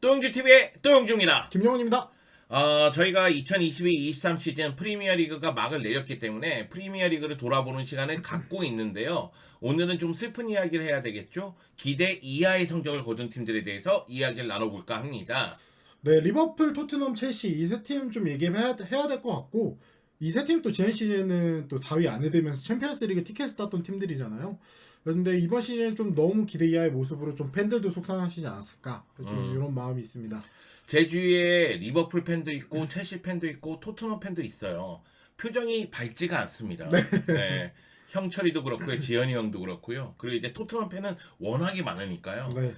또용주TV의 또용주입니다. 김영훈입니다. 저희가 2022-23 시즌 프리미어리그가 막을 내렸기 때문에 프리미어리그를 돌아보는 시간을 갖고 있는데요. 오늘은 좀 슬픈 이야기를 해야 되겠죠. 기대 이하의 성적을 거둔 팀들에 대해서 이야기를 나눠볼까 합니다. 네, 리버풀, 토트넘, 첼시 이 세 팀 좀 얘기해야 될 것 같고, 이 세 팀 또 지난 시즌은 또 4위 안에 들면서 챔피언스리그 티켓을 땄던 팀들이잖아요. 그런데 이번 시즌 좀 너무 기대 이하의 모습으로 좀 팬들도 속상하시지 않았을까, 좀 이런 마음이 있습니다. 제 주위에 리버풀 팬도 있고 첼시 팬도 있고 토트넘 팬도 있어요. 표정이 밝지가 않습니다. 네. 형철이도 그렇고요, 지현이 형도 그렇고요. 그리고 이제 토트넘 팬은 워낙에 많으니까요. 네.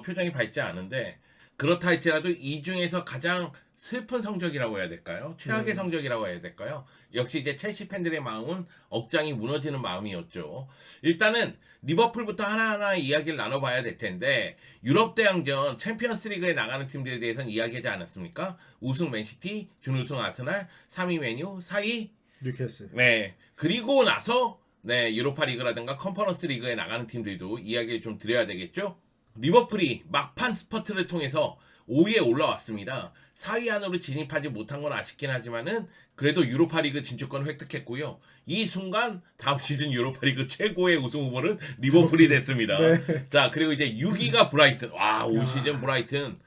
표정이 밝지 않은데, 그렇다 할지라도 이 중에서 가장 슬픈 성적이라고 해야 될까요? 최악의 성적이라고 해야 될까요? 역시 이제 첼시 팬들의 마음은 억장이 무너지는 마음이었죠. 일단은 리버풀부터 하나하나 이야기를 나눠봐야 될 텐데, 유럽 대항전 챔피언스리그에 나가는 팀들에 대해서는 이야기하지 않았습니까? 우승 맨시티, 준우승 아스날, 3위 맨유, 4위 뉴캐슬. 네. 그리고 나서 유로파리그라든가 컨퍼런스 리그에 나가는 팀들도 이야기를 좀 드려야 되겠죠? 리버풀이 막판 스퍼트를 통해서 5위에 올라왔습니다. 4위 안으로 진입하지 못한 건 아쉽긴 하지만은 그래도 유로파리그 진출권을 획득했고요. 이 순간 다음 시즌 유로파리그 최고의 우승 후보는 리버풀이 됐습니다. 네. 자, 그리고 이제 6위가 브라이튼. 와, 올 시즌 브라이튼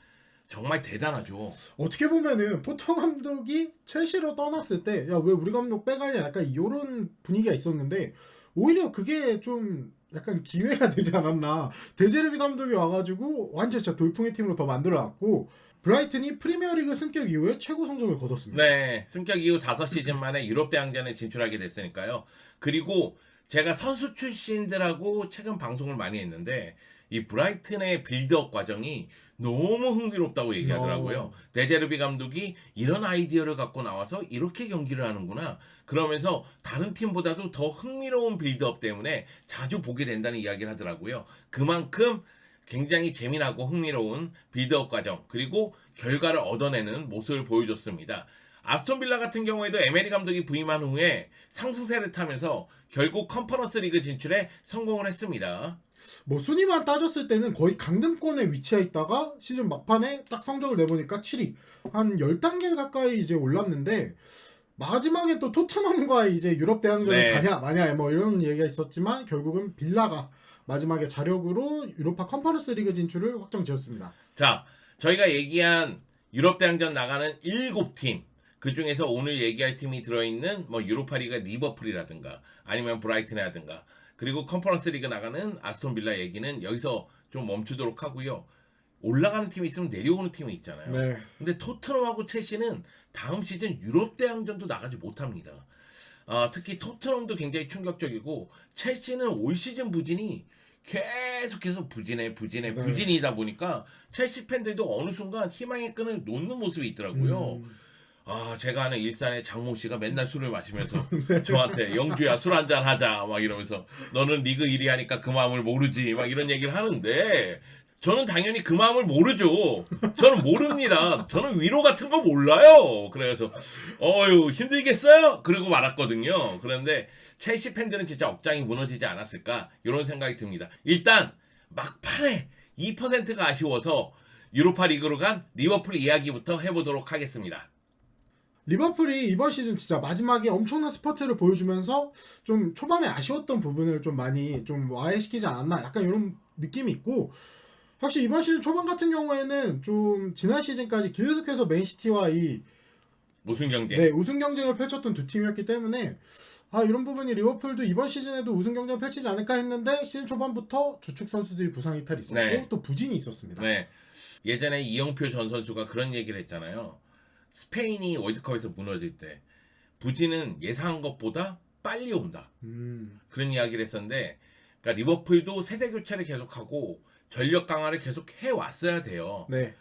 정말 대단하죠. 어떻게 보면은 포터 감독이 첼시로 떠났을 때, 야, 왜 우리 감독 빼가냐, 약간 이런 분위기가 있었는데, 오히려 그게 좀 약간 기회가 되지 않았나. 데제르비 감독이 와가지고 완전 진짜 돌풍의 팀으로 더 만들어놨고, 브라이튼이 프리미어리그 승격 이후에 최고 성적을 거뒀습니다. 네, 승격 이후 5시즌 만에 유럽 대항전에 진출하게 됐으니까요. 그리고 제가 선수 출신들하고 최근 방송을 많이 했는데, 이 브라이튼의 빌드업 과정이 너무 흥미롭다고 얘기하더라고요. 데제르비 감독이 이런 아이디어를 갖고 나와서 이렇게 경기를 하는구나. 그러면서 다른 팀보다도 더 흥미로운 빌드업 때문에 자주 보게 된다는 이야기를 하더라고요. 그만큼 굉장히 재미나고 흥미로운 빌드업 과정, 그리고 결과를 얻어내는 모습을 보여줬습니다. 아스톤 빌라 같은 경우에도 에메리 감독이 부임한 후에 상승세를 타면서 결국 컨퍼런스 리그 진출에 성공을 했습니다. 뭐 순위만 따졌을 때는 거의 강등권에 위치해 있다가 시즌 막판에 딱 성적을 내보니까 7위. 한 10단계 가까이 이제 올랐는데, 마지막에 또 토트넘과 이제 유럽 대항전을 가냐 마냐 뭐 이런 얘기가 있었지만, 결국은 빌라가 마지막에 자력으로 유로파 컨퍼런스 리그 진출을 확정지었습니다. 자, 저희가 얘기한 유럽 대항전 나가는 7팀, 그 중에서 오늘 얘기할 팀이 들어있는 뭐 유로파리그 리버풀이라든가 아니면 브라이튼이라든가, 그리고 컨퍼런스 리그 나가는 아스톤 빌라 얘기는 여기서 좀 멈추도록 하고요. 올라가는 팀이 있으면 내려오는 팀이 있잖아요. 네. 근데 토트넘하고 첼시는 다음 시즌 유럽 대항전도 나가지 못합니다. 특히 토트넘도 굉장히 충격적이고, 첼시는 올 시즌 부진이 계속해서 부진이다 보니까 첼시 팬들도 어느 순간 희망의 끈을 놓는 모습이 있더라고요. 제가 아는 일산의 장모 씨가 맨날 술을 마시면서 저한테 영주야 술 한잔 하자 막 이러면서, 너는 리그 1위 하니까 그 마음을 모르지 막 이런 얘기를 하는데, 저는 당연히 그 마음을 모르죠. 저는 모릅니다. 저는 위로 같은 거 몰라요. 그래서 힘들겠어요? 그러고 말았거든요. 그런데 첼시 팬들은 진짜 억장이 무너지지 않았을까 이런 생각이 듭니다. 일단 막판에 2%가 아쉬워서 유로파 리그로 간 리버풀 이야기부터 해보도록 하겠습니다. 리버풀이 이번 시즌 진짜 마지막에 엄청난 스퍼트를 보여주면서 좀 초반에 아쉬웠던 부분을 좀 많이 좀 와해시키지 않았나, 약간 이런 느낌이 있고, 확실히 이번 시즌 초반 같은 경우에는 좀 지난 시즌까지 계속해서 맨시티와 이 우승 경쟁. 우승 경쟁을 펼쳤던 두 팀이었기 때문에, 이런 부분이 리버풀도 이번 시즌에도 우승 경쟁을 펼치지 않을까 했는데, 시즌 초반부터 주축 선수들이 부상 이탈이 있었고 또 부진이 있었습니다. 네. 예전에 이영표 전 선수가 그런 얘기를 했잖아요. 스페인이 월드컵에서 무너질 때 부진은 예상한 것보다 빨리 온다. 그런 이야기를 했었는데, 그러니까 리버풀도 세대 교체를 계속하고 전력 강화를 계속 해왔어야 돼요. 네.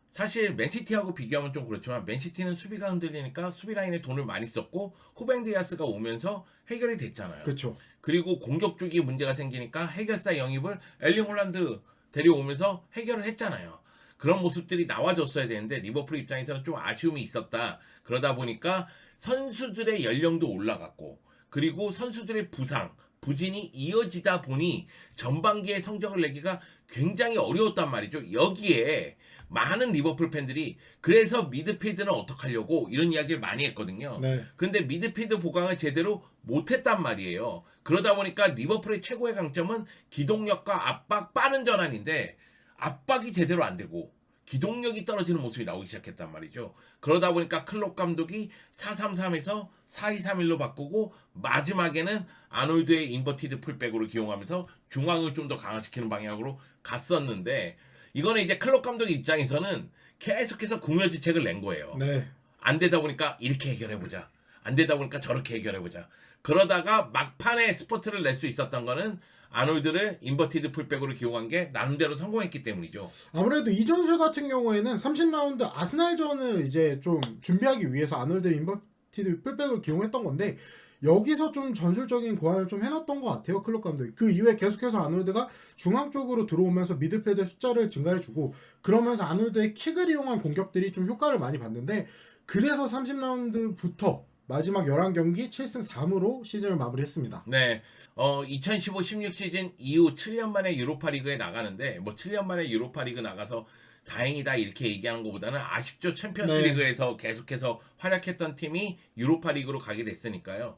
사실 맨시티하고 비교하면 좀 그렇지만, 맨시티는 수비가 흔들리니까 수비 라인에 돈을 많이 썼고 후벤 디아스가 오면서 해결이 됐잖아요. 그렇죠. 그리고 공격 쪽이 문제가 생기니까 해결사 영입을 엘링 홀란드 데려오면서 해결을 했잖아요. 그런 모습들이 나와줬어야 되는데 리버풀 입장에서는 좀 아쉬움이 있었다. 그러다 보니까 선수들의 연령도 올라갔고, 그리고 선수들의 부상, 부진이 이어지다 보니 전반기에 성적을 내기가 굉장히 어려웠단 말이죠. 여기에 많은 리버풀 팬들이 그래서 미드필드는 어떡하려고 이런 이야기를 많이 했거든요. 네. 근데 미드필드 보강을 제대로 못했단 말이에요. 그러다 보니까 리버풀의 최고의 강점은 기동력과 압박, 빠른 전환인데 압박이 제대로 안 되고 기동력이 떨어지는 모습이 나오기 시작했단 말이죠. 그러다 보니까 클롭 감독이 4-3-3에서 4-2-3-1로 바꾸고 마지막에는 아놀드의 인버티드 풀백으로 기용하면서 중앙을 좀 더 강화시키는 방향으로 갔었는데 이거는 이제 클롭 감독 입장에서는 계속해서 궁여지책을 낸 거예요. 네. 안 되다 보니까 이렇게 해결해보자. 안 되다 보니까 저렇게 해결해보자. 그러다가 막판에 스포트를 낼 수 있었던 거는 아놀드를 인버티드 풀백으로 기용한 게 나름대로 성공했기 때문이죠. 아무래도 이 전술 같은 경우에는 30라운드 아스날전을 이제 좀 준비하기 위해서 아놀드 인버티드 풀백을 기용했던 건데 여기서 좀 전술적인 고안을 좀 해놨던 것 같아요 클롭 감독이. 그 이후에 계속해서 아놀드가 중앙 쪽으로 들어오면서 미드필드의 숫자를 증가해주고 그러면서 아놀드의 킥을 이용한 공격들이 좀 효과를 많이 봤는데 그래서 30라운드부터 마지막 11경기 7승 3무로 시즌을 마무리했습니다. 네, 2015-16 시즌 이후 7년 만에 유로파리그에 나가는데 뭐 7년 만에 유로파리그 나가서 다행이다 이렇게 얘기하는 것보다는 아쉽죠. 챔피언스리그에서 계속해서 활약했던 팀이 유로파리그로 가게 됐으니까요.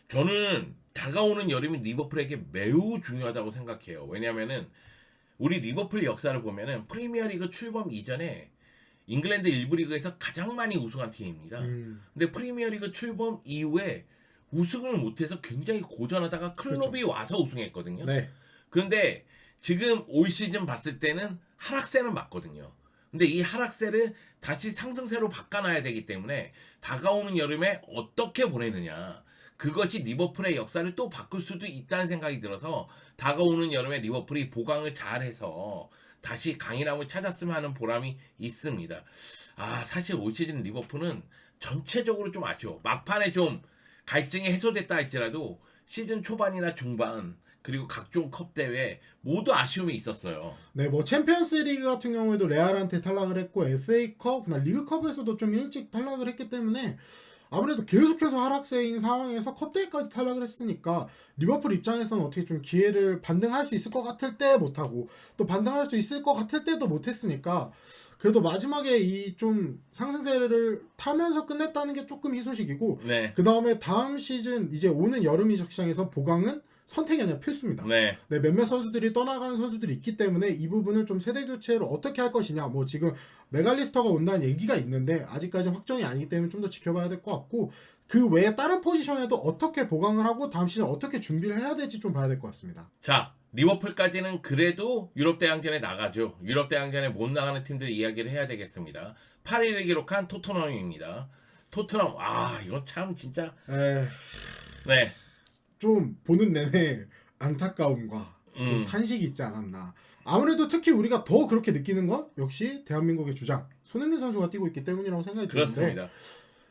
저는 다가오는 여름이 리버풀에게 매우 중요하다고 생각해요. 왜냐하면은 우리 리버풀 역사를 보면은 프리미어리그 출범 이전에 잉글랜드 1부 리그에서 가장 많이 우승한 팀입니다. 근데 프리미어리그 출범 이후에 우승을 못해서 굉장히 고전하다가 클럽이 와서 우승했거든요. 네. 그런데 지금 올 시즌 봤을 때는 하락세는 맞거든요. 근데 이 하락세를 다시 상승세로 바꿔놔야 되기 때문에 다가오는 여름에 어떻게 보내느냐. 그것이 리버풀의 역사를 또 바꿀 수도 있다는 생각이 들어서 다가오는 여름에 리버풀이 보강을 잘해서 다시 강인함을 찾았으면 하는 보람이 있습니다. 사실 올 시즌 리버풀은 전체적으로 좀 아쉬워. 막판에 좀 갈증이 해소됐다 할지라도 시즌 초반이나 중반 그리고 각종 컵 대회 모두 아쉬움이 있었어요. 네, 뭐 챔피언스리그 같은 경우에도 레알한테 탈락을 했고 FA컵, 리그컵에서도 좀 일찍 탈락을 했기 때문에 아무래도 계속해서 하락세인 상황에서 컵대회까지 탈락을 했으니까 리버풀 입장에서는 어떻게 좀 기회를 반등할 수 있을 것 같을 때 못하고 또 반등할 수 있을 것 같을 때도 못했으니까 그래도 마지막에 이 좀 상승세를 타면서 끝냈다는 게 조금 희소식이고 네. 그 다음에 다음 시즌 이제 오는 여름 이적 시장에서 보강은 선택이 아니라 필수입니다. 네. 네, 몇몇 선수들이 떠나가는 선수들이 있기 때문에 이 부분을 좀 세대 교체를 어떻게 할 것이냐. 뭐 지금 메갈리스터가 온다는 얘기가 있는데 아직까지 확정이 아니기 때문에 좀 더 지켜봐야 될 것 같고 그 외에 다른 포지션에도 어떻게 보강을 하고 다음 시즌 어떻게 준비를 해야 될지 좀 봐야 될 것 같습니다. 자, 리버풀까지는 그래도 유럽 대항전에 나가죠. 유럽 대항전에 못 나가는 팀들 이야기를 해야 되겠습니다. 8위를 기록한 토트넘입니다. 토트넘, 이건 참 진짜 네. 좀 보는 내내 안타까움과 좀 탄식이 있지 않았나. 아무래도 특히 우리가 더 그렇게 느끼는 건 역시 대한민국의 주장 손흥민 선수가 뛰고 있기 때문이라고 생각이 드는데 그렇습니다.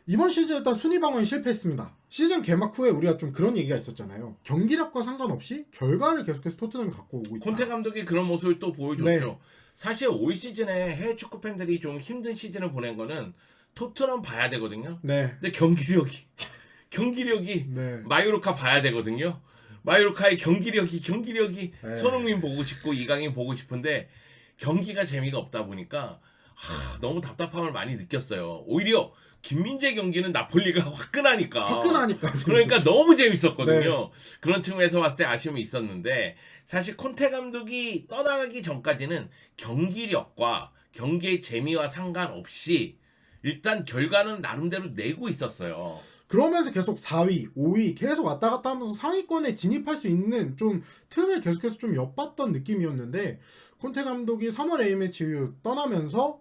이번 시즌 일단 순위 방어에 실패했습니다. 시즌 개막 후에 우리가 좀 그런 얘기가 있었잖아요. 경기력과 상관없이 결과를 계속해서 토트넘이 갖고 오고 있다. 콘테 감독이 그런 모습을 또 보여줬죠. 네. 사실 올 시즌에 해외 축구 팬들이 좀 힘든 시즌을 보낸 거는 토트넘 봐야 되거든요. 네. 근데 경기력이 네. 마요르카 봐야 되거든요. 마요르카의 경기력이 네. 손흥민 보고 싶고 이강인 보고 싶은데 경기가 재미가 없다 보니까 너무 답답함을 많이 느꼈어요. 오히려 김민재 경기는 나폴리가 화끈하니까 그러니까 너무 재밌었거든요. 네. 그런 측면에서 봤을 때 아쉬움이 있었는데 사실 콘테 감독이 떠나가기 전까지는 경기력과 경기의 재미와 상관없이 일단 결과는 나름대로 내고 있었어요. 그러면서 계속 4위, 5위 계속 왔다 갔다 하면서 상위권에 진입할 수 있는 좀 틈을 계속해서 좀 엿봤던 느낌이었는데 콘테 감독이 3월 A매치 이후 떠나면서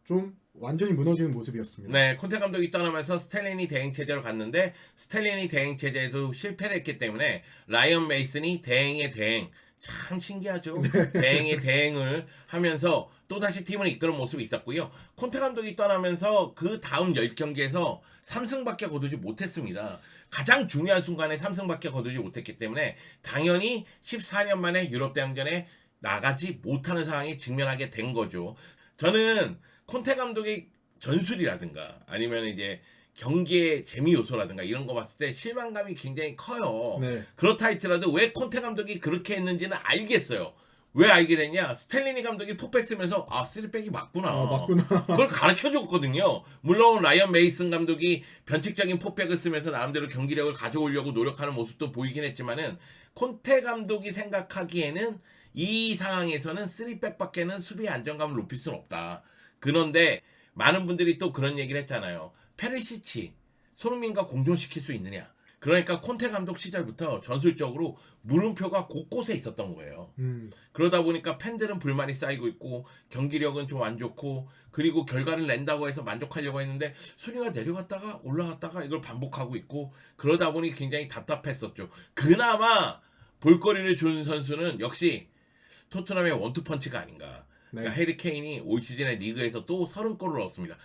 좀 완전히 무너지는 모습이었습니다. 네, 콘테 감독이 떠나면서 스텔리니 대행 체제로 갔는데 스텔리니 대행 체제에도 실패를 했기 때문에 라이언 메이슨이 대행의 대행 참 신기하죠. 대행의 대행을 하면서 또다시 팀을 이끄는 모습이 있었고요. 콘테 감독이 떠나면서 그 다음 10경기에서 3승밖에 거두지 못했습니다. 가장 중요한 순간에 3승밖에 거두지 못했기 때문에 당연히 14년 만에 유럽 대항전에 나가지 못하는 상황에 직면하게 된 거죠. 저는 콘테 감독의 전술이라든가 아니면 이제 경기의 재미 요소라든가 이런 거 봤을 때 실망감이 굉장히 커요. 네. 그렇다 할지라도 왜 콘테 감독이 그렇게 했는지는 알겠어요. 왜 알게 됐냐? 스텔리니 감독이 포백 쓰면서 아 3백이 맞구나. 맞구나. 그걸 가르쳐 줬거든요. 물론 라이언 메이슨 감독이 변칙적인 포백을 쓰면서 나름대로 경기력을 가져오려고 노력하는 모습도 보이긴 했지만은 콘테 감독이 생각하기에는 이 상황에서는 3백밖에는 수비의 안정감을 높일 수는 없다. 그런데 많은 분들이 또 그런 얘기를 했잖아요. 페리시치, 손흥민과 공존시킬 수 있느냐? 그러니까 콘테 감독 시절부터 전술적으로 물음표가 곳곳에 있었던 거예요. 그러다 보니까 팬들은 불만이 쌓이고 있고 경기력은 좀 안 좋고 그리고 결과를 낸다고 해서 만족하려고 했는데 순위가 내려갔다가 올라갔다가 이걸 반복하고 있고 그러다 보니 굉장히 답답했었죠. 그나마 볼거리를 준 선수는 역시 토트넘의 원투펀치가 아닌가. 네. 그러니까 해리 케인이 올 시즌에 리그에서 또 30골을 넣었습니다.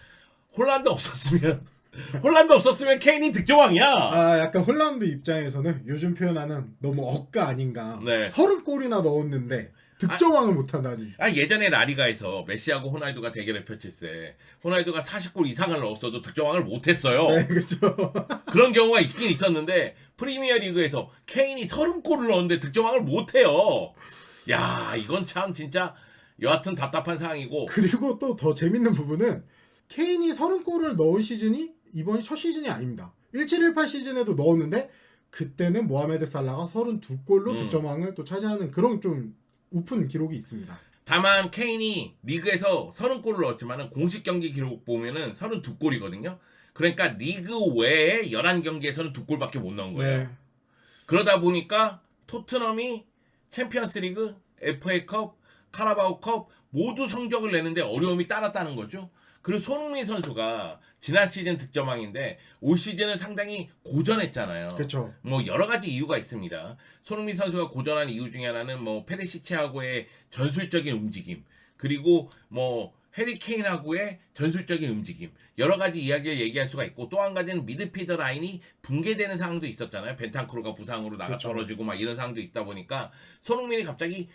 홀란드 없었으면 케인이 득점왕이야. 아, 약간 홀란드 입장에서는 요즘 표현하는 너무 억까 아닌가. 네. 30골이나 넣었는데 득점왕을 못한다니. 예전에 라리가에서 메시하고 호날두가 대결을 펼칠 때 호날두가 40골 이상을 넣었어도 득점왕을 못했어요. 네, 그렇죠. 그런 경우가 있긴 있었는데 프리미어 리그에서 케인이 30골을 넣었는데 득점왕을 못해요. 야, 이건 참 진짜 여하튼 답답한 상황이고. 그리고 또 더 재밌는 부분은 케인이 30골을 넣은 시즌이 이번이 첫 시즌이 아닙니다. 17-18 시즌에도 넣었는데 그때는 모하메드 살라가 32골로 득점왕을 또 차지하는 그런 좀 우픈 기록이 있습니다. 다만 케인이 리그에서 30골을 넣었지만 공식 경기 기록 보면은 32골이거든요. 그러니까 리그 외에 11경기에서는 2골밖에 못 넣은 거예요. 네. 그러다 보니까 토트넘이 챔피언스리그, FA컵, 카라바오컵 모두 성적을 내는데 어려움이 따랐다는 거죠. 그리고 손흥민 선수가 지난 시즌 득점왕인데 올 시즌은 상당히 고전했잖아요. 그렇죠. 뭐 여러 가지 이유가 있습니다. 손흥민 선수가 고전한 이유 중에 하나는 뭐 페리시치하고의 전술적인 움직임, 그리고 뭐 해리 케인하고의 전술적인 움직임, 여러 가지 이야기를 얘기할 수가 있고 또 한 가지는 미드필더 라인이 붕괴되는 상황도 있었잖아요. 벤탄쿠르가 부상으로 나가 그렇죠. 떨어지고 막 이런 상황도 있다 보니까 손흥민이 갑자기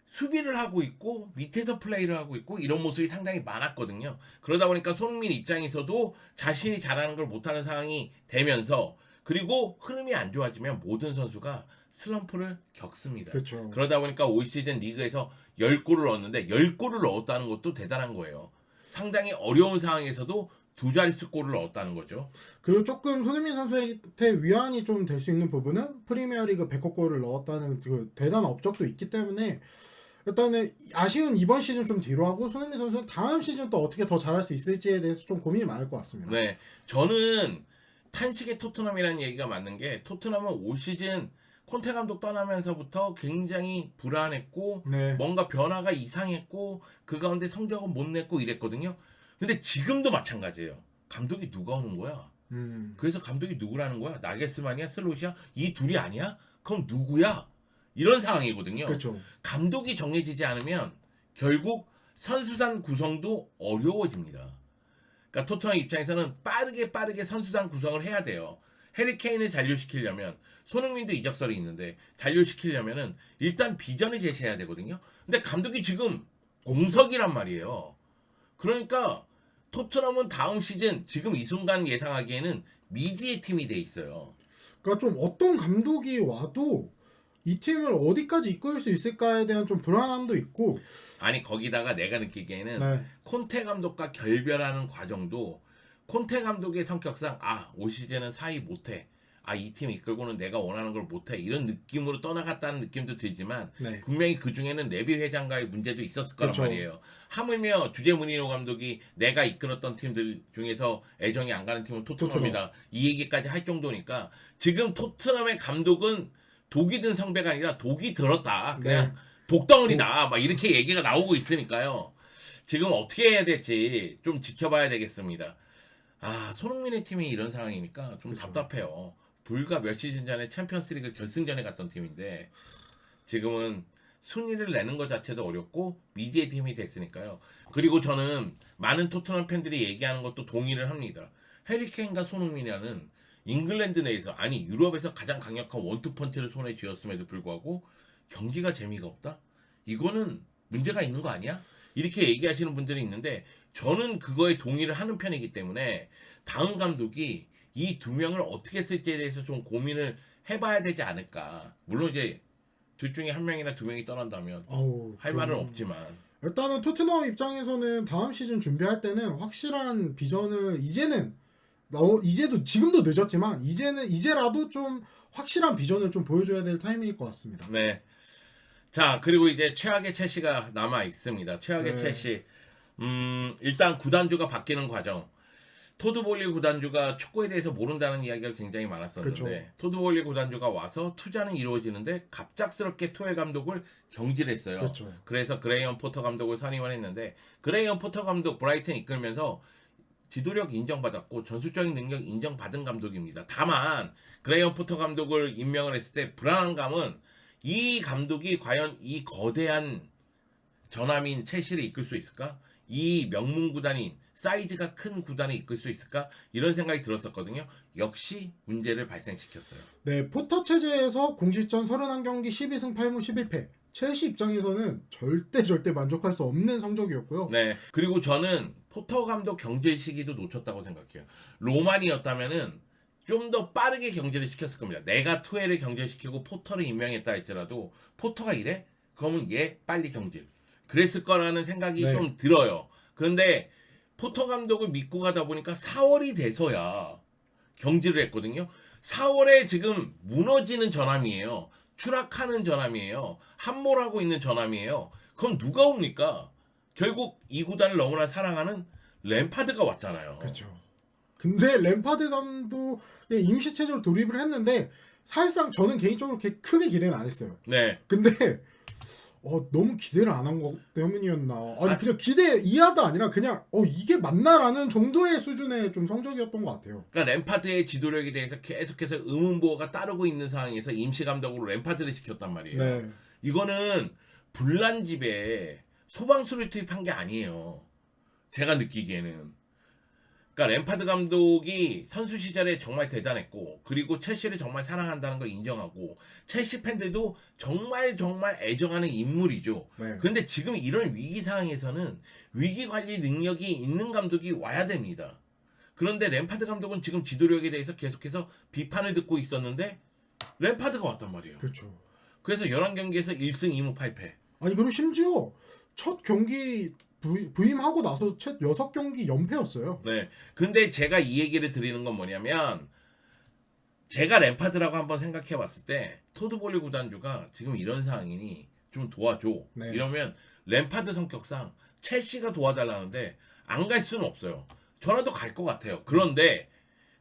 수비를 하고 있고 밑에서 플레이를 하고 있고 이런 모습이 상당히 많았거든요. 그러다 보니까 손흥민 입장에서도 자신이 잘하는 걸 못하는 상황이 되면서 그리고 흐름이 안 좋아지면 모든 선수가 슬럼프를 겪습니다. 그렇죠. 그러다 보니까 올 시즌 리그에서 10골을 넣었는데 10골을 넣었다는 것도 대단한 거예요. 상당히 어려운 상황에서도 두 자릿수 골을 넣었다는 거죠. 그리고 조금 손흥민 선수한테 위안이 좀 될 수 있는 부분은 프리미어리그 100골을 넣었다는 그 대단한 업적도 있기 때문에 일단은 아쉬운 이번 시즌 좀 뒤로 하고 손흥민 선수는 다음 시즌 또 어떻게 더 잘할 수 있을지에 대해서 좀 고민이 많을 것 같습니다. 네, 저는 탄식의 토트넘이라는 얘기가 맞는 게 토트넘은 올 시즌 콘테 감독 떠나면서부터 굉장히 불안했고 네. 뭔가 변화가 이상했고 그 가운데 성적은 못 냈고 이랬거든요. 근데 지금도 마찬가지예요. 감독이 누가 오는 거야? 그래서 감독이 누구라는 거야? 나겔스만이야? 슬롯이야? 이 둘이 아니야? 그럼 누구야? 이런 상황이거든요. 그렇죠. 감독이 정해지지 않으면 결국 선수단 구성도 어려워집니다. 그러니까 토트넘 입장에서는 빠르게 선수단 구성을 해야 돼요. 해리 케인을 잔류시키려면 손흥민도 이적설이 있는데 잔류시키려면은 일단 비전을 제시해야 되거든요. 근데 감독이 지금 공석이란 말이에요. 그러니까 토트넘은 다음 시즌 지금 이 순간 예상하기에는 미지의 팀이 돼 있어요. 그러니까 좀 어떤 감독이 와도 이 팀을 어디까지 이끌 수 있을까에 대한 좀 불안함도 있고. 아니 거기다가 내가 느끼기에는 네. 콘테 감독과 결별하는 과정도 콘테 감독의 성격상 올 시즌은 사이 못해. 이 팀 이끌고는 내가 원하는 걸 못해. 이런 느낌으로 떠나갔다는 느낌도 들지만 네. 분명히 그 중에는 레비 회장과의 문제도 있었을 거란 그렇죠. 말이에요. 하물며 주제 무니노 감독이 내가 이끌었던 팀들 중에서 애정이 안 가는 팀은 토트넘이다. 이 얘기까지 할 정도니까 지금 토트넘의 감독은 독이 든 성배가 아니라 독이 들었다. 그냥 독덩어리다. 막 이렇게 얘기가 나오고 있으니까요. 지금 어떻게 해야 될지 좀 지켜봐야 되겠습니다. 손흥민의 팀이 이런 상황이니까 좀 그렇죠. 답답해요. 불과 몇 시즌 전에 챔피언스리그 결승전에 갔던 팀인데 지금은 순위를 내는 것 자체도 어렵고 미지의 팀이 됐으니까요. 그리고 저는 많은 토트넘 팬들이 얘기하는 것도 동의를 합니다. 해리 케인과 손흥민이라는 잉글랜드 내에서 유럽에서 가장 강력한 원투펀치를 손에 쥐었음에도 불구하고 경기가 재미가 없다? 이거는 문제가 있는 거 아니야? 이렇게 얘기하시는 분들이 있는데 저는 그거에 동의를 하는 편이기 때문에 다음 감독이 이 두 명을 어떻게 쓸지에 대해서 좀 고민을 해봐야 되지 않을까. 물론 이제 둘 중에 한 명이나 두 명이 떠난다면 어우, 할 말은 없지만. 일단은 토트넘 입장에서는 다음 시즌 준비할 때는 확실한 비전을 이제도 지금도 늦었지만 이제라도 좀 확실한 비전을 좀 보여줘야 될 타이밍일 것 같습니다. 네. 자, 그리고 이제 최악의 첼시가 남아 있습니다. 최악의 네. 첼시. 일단 구단주가 바뀌는 과정. 토드볼리 구단주가 축구에 대해서 모른다는 이야기가 굉장히 많았었는데 그쵸. 토드볼리 구단주가 와서 투자는 이루어지는데 갑작스럽게 토해 감독을 경질했어요. 그렇죠. 그래서 그레이엄 포터 감독을 선임을 했는데 그레이엄 포터 감독 브라이튼 이끌면서 지도력 인정받았고 전술적인 능력 인정받은 감독입니다. 다만 그레이엄 포터 감독을 임명을 했을 때 불안한 감은 이 감독이 과연 이 거대한 전함인 첼시를 이끌 수 있을까? 이 명문 구단인 사이즈가 큰 구단을 이끌 수 있을까? 이런 생각이 들었었거든요. 역시 문제를 발생시켰어요. 네, 포터 체제에서 공식전 31경기 12승 8무 11패. 첼시 입장에서는 절대 만족할 수 없는 성적이었고요. 네. 그리고 저는 포터 감독 경질 시기도 놓쳤다고 생각해요. 로만이었다면은 좀 더 빠르게 경질을 시켰을 겁니다. 내가 투엘을 경질시키고 포터를 임명했다 할지라도 포터가 이래? 그러면 얘 빨리 경질. 그랬을 거라는 생각이 네. 좀 들어요. 그런데 포터 감독을 믿고 가다 보니까 4월이 돼서야 경질을 했거든요. 4월에 지금 무너지는 전함이에요. 추락하는 전함이에요. 함몰하고 있는 전함이에요. 그럼 누가 옵니까? 결국 이 구단을 너무나 사랑하는 램파드가 왔잖아요. 그렇죠. 근데 램파드 감독의 임시 체제로 돌입을 했는데 사실상 저는 개인적으로 그렇게 크게 기대는 안 했어요. 네. 근데 너무 기대를 안 한 것 때문이었나. 아니 그냥 기대 이하도 아니라 그냥 이게 맞나라는 정도의 수준의 좀 성적이었던 것 같아요. 그러니까 램파드의 지도력에 대해서 계속해서 의문부호가 따르고 있는 상황에서 임시 감독으로 램파드를 시켰단 말이에요. 네. 이거는 불난 집에 소방수를 투입한 게 아니에요. 제가 느끼기에는. 그러니까 램파드 감독이 선수 시절에 정말 대단했고 그리고 첼시를 정말 사랑한다는 걸 인정하고 첼시 팬들도 정말 애정하는 인물이죠. 네. 그런데 지금 이런 위기 상황에서는 위기 관리 능력이 있는 감독이 와야 됩니다. 그런데 램파드 감독은 지금 지도력에 대해서 계속해서 비판을 듣고 있었는데 램파드가 왔단 말이에요. 그렇죠. 그래서 11경기에서 1승 2무 8패. 아니 그리고 심지어 첫 경기 부임하고 나서 첫 6경기 연패였어요. 네. 근데 제가 이 얘기를 드리는 건 뭐냐면 제가 램파드라고 한번 생각해 봤을 때 토드볼리 구단주가 지금 이런 상황이니 좀 도와줘. 네. 이러면 램파드 성격상 첼시가 도와달라는데 안 갈 수는 없어요. 저라도 갈 것 같아요. 그런데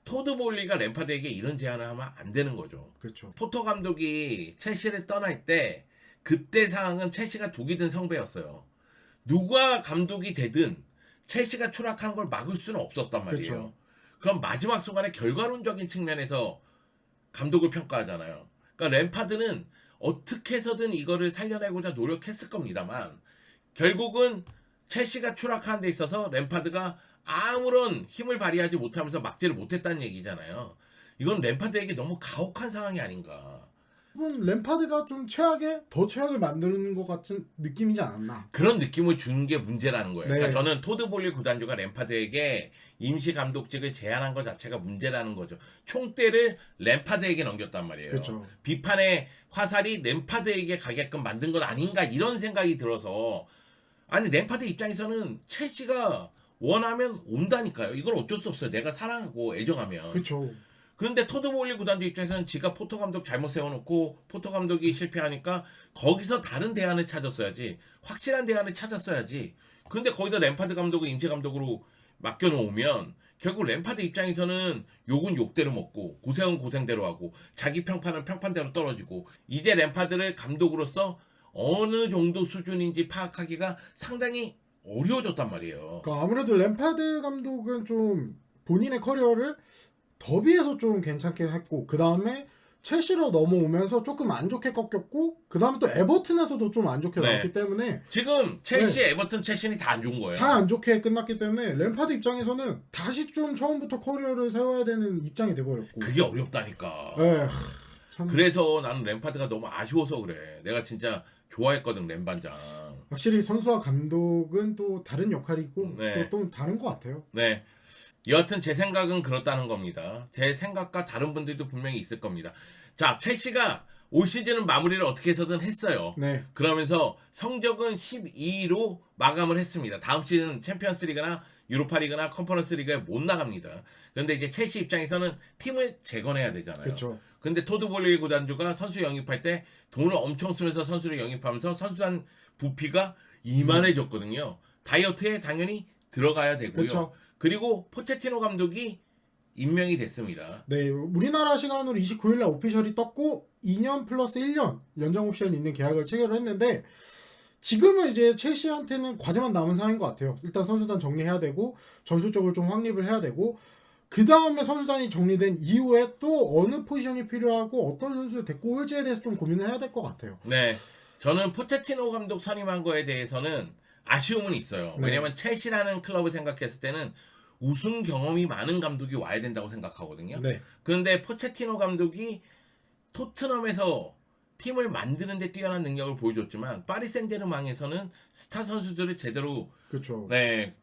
토드볼리가 램파드에게 이런 제안을 하면 안 되는 거죠. 그렇죠. 포터 감독이 첼시를 떠날 때 그때 상황은 첼시가 독이 든 성배였어요. 누가 감독이 되든 첼시가 추락하는 걸 막을 수는 없었단 말이에요. 그쵸. 그럼 마지막 순간에 결과론적인 측면에서 감독을 평가하잖아요. 그러니까 램파드는 어떻게 해서든 이거를 살려내고자 노력했을 겁니다만 결국은 첼시가 추락하는 데 있어서 램파드가 아무런 힘을 발휘하지 못하면서 막지를 못했다는 얘기잖아요. 이건 램파드에게 너무 가혹한 상황이 아닌가. 이번 램파드가 좀 더 최악을 만드는 것 같은 느낌이지 않았나. 그런 느낌을 주는 게 문제라는 거예요. 네. 그러니까 저는 토드볼리 구단주가 램파드에게 임시 감독직을 제안한 것 자체가 문제라는 거죠. 총대를 램파드에게 넘겼단 말이에요. 그렇죠. 비판의 화살이 램파드에게 가게끔 만든 건 아닌가 이런 생각이 들어서 아니 램파드 입장에서는 첼시가 원하면 온다니까요. 이건 어쩔 수 없어요. 내가 사랑하고 애정하면. 그렇죠. 그런데 토드볼리 구단주 입장에서는 지가 포터 감독 잘못 세워놓고 포터 감독이 실패하니까 거기서 다른 대안을 찾았어야지. 확실한 대안을 찾았어야지. 그런데 거기다 램파드 감독을 임시 감독으로 맡겨놓으면 결국 램파드 입장에서는 욕은 욕대로 먹고 고생은 고생대로 하고 자기 평판은 평판대로 떨어지고 이제 램파드를 감독으로서 어느 정도 수준인지 파악하기가 상당히 어려워졌단 말이에요. 그러니까 아무래도 램파드 감독은 좀 본인의 커리어를 더비에서 좀 괜찮게 했고 그 다음에 첼시로 넘어오면서 조금 안 좋게 꺾였고 그 다음에 또 에버튼에서도 좀 안 좋게 네. 나왔기 때문에 지금 첼시, 에버튼, 첼시는 다 안 좋은 거예요. 다 안 좋게 끝났기 때문에 램파드 입장에서는 다시 좀 처음부터 커리어를 세워야 되는 입장이 돼버렸고 그게 어렵다니까. 네. 참 그래서 나는 램파드가 너무 아쉬워서 그래. 내가 진짜 좋아했거든 램반장. 확실히 선수와 감독은 또 다른 역할이고 네. 또 다른 것 같아요. 네. 여하튼 제 생각은 그렇다는 겁니다. 제 생각과 다른 분들도 분명히 있을 겁니다. 자, 첼시가 올 시즌은 마무리를 어떻게 해서든 했어요. 네, 그러면서 성적은 12위로 마감을 했습니다. 다음 시즌 챔피언스 리그나 유로파 리그나 컨퍼런스 리그에 못 나갑니다. 그런데 이제 첼시 입장에서는 팀을 재건해야 되잖아요. 그렇죠. 근데 토드 볼리 구단주가 선수 영입할 때 돈을 엄청 쓰면서 선수를 영입하면서 선수단 부피가 이만해졌거든요. 다이어트에 당연히 들어가야 되고요. 그렇죠. 그리고 포체티노 감독이 임명이 됐습니다. 네, 우리나라 시간으로 29일날 오피셜이 떴고 2년 플러스 1년 연장 옵션 있는 계약을 체결을 했는데 지금은 이제 첼시한테는 과제만 남은 상황인 것 같아요. 일단 선수단 정리해야 되고 전술적으로 좀 확립을 해야 되고 그 다음에 선수단이 정리된 이후에 또 어느 포지션이 필요하고 어떤 선수를 데리고 올지에 대해서 좀 고민을 해야 될 것 같아요. 네, 저는 포체티노 감독 선임한 거에 대해서는 아쉬움은 있어요. 네. 왜냐면 첼시라는 클럽을 생각했을 때는 우승 경험이 많은 감독이 와야 된다고 생각하거든요. 네, 그런데 포체티노 감독이 토트넘에서 팀을 만드는 데 뛰어난 능력을 보여줬지만 파리 생제르맹에서는 스타 선수들을 제대로 그렇죠. 네.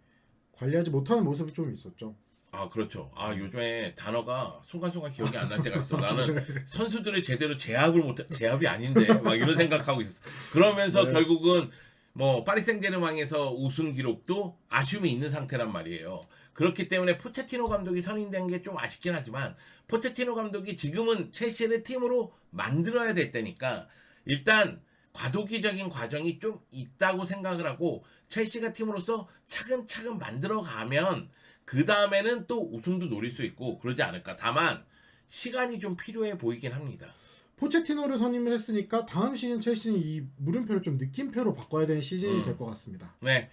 관리하지 못하는 모습이 좀 있었죠. 아, 그렇죠. 아, 요즘에 단어가 순간순간 기억이 안 날 때가 있어. 나는 선수들을 제대로 제압이 아닌데 막 이런 생각하고 있었어. 그러면서 네. 결국은 뭐 파리 생제르맹에서 우승 기록도 아쉬움이 있는 상태란 말이에요. 그렇기 때문에 포체티노 감독이 선임된 게 좀 아쉽긴 하지만 포체티노 감독이 지금은 첼시를 팀으로 만들어야 될 때니까 일단 과도기적인 과정이 좀 있다고 생각을 하고 첼시가 팀으로서 차근차근 만들어가면 그 다음에는 또 우승도 노릴 수 있고 그러지 않을까. 다만 시간이 좀 필요해 보이긴 합니다. 포체티노를 선임을 했으니까 다음 시즌 첼시는 이 물음표를 좀 느낌표로 바꿔야 되는 시즌이 될 것 같습니다. 네.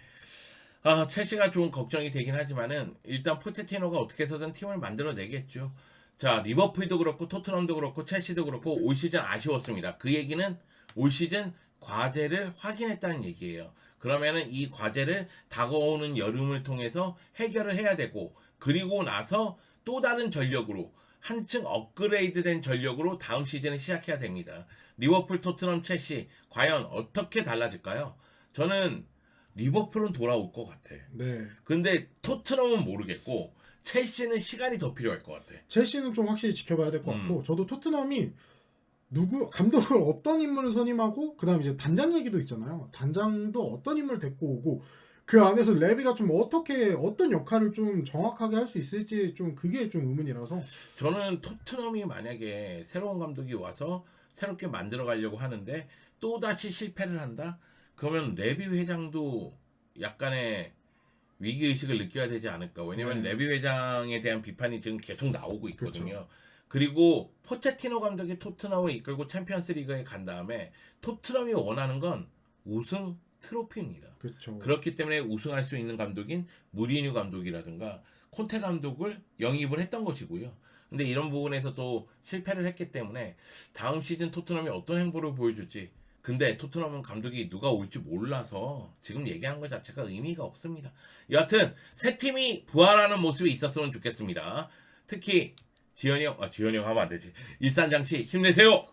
첼시가 좀 걱정이 되긴 하지만은 일단 포체티노가 어떻게 해서든 팀을 만들어내겠죠. 자, 리버풀도 그렇고 토트넘도 그렇고 첼시도 그렇고 올 시즌 아쉬웠습니다. 그 얘기는 올 시즌 과제를 확인했다는 얘기예요. 그러면은 이 과제를 다가오는 여름을 통해서 해결을 해야 되고 그리고 나서 또 다른 전력으로 한층 업그레이드된 전력으로 다음 시즌을 시작해야 됩니다. 리버풀, 토트넘, 첼시 과연 어떻게 달라질까요? 저는 리버풀은 돌아올 것 같아. 네. 근데 토트넘은 모르겠고 첼시는 시간이 더 필요할 것 같아. 첼시는 좀 확실히 지켜봐야 될 것 같고 저도 토트넘이 감독을 어떤 인물을 선임하고 그다음 이제 단장 얘기도 있잖아요. 단장도 어떤 인물을 데리고 오고 그 안에서 레비가 좀 어떤 역할을 좀 정확하게 할 수 있을지 좀 그게 좀 의문이라서 저는 토트넘이 만약에 새로운 감독이 와서 새롭게 만들어 가려고 하는데 또다시 실패를 한다? 그러면 레비 회장도 약간의 위기의식을 느껴야 되지 않을까. 왜냐면 네. 레비 회장에 대한 비판이 지금 계속 나오고 있거든요. 그렇죠. 그리고 포체티노 감독이 토트넘을 이끌고 챔피언스 리그에 간 다음에 토트넘이 원하는 건 우승 트로피입니다. 그렇죠. 그렇기 때문에 우승할 수 있는 감독인 무리뉴 감독이라든가 콘테 감독을 영입을 했던 것이고요. 근데 이런 부분에서 또 실패를 했기 때문에 다음 시즌 토트넘이 어떤 행보를 보여줄지. 근데 토트넘은 감독이 누가 올지 몰라서 지금 얘기하는 것 자체가 의미가 없습니다. 여하튼 새 팀이 부활하는 모습이 있었으면 좋겠습니다. 특히 지현이 형 하면 안 되지. 일산장씨 힘내세요.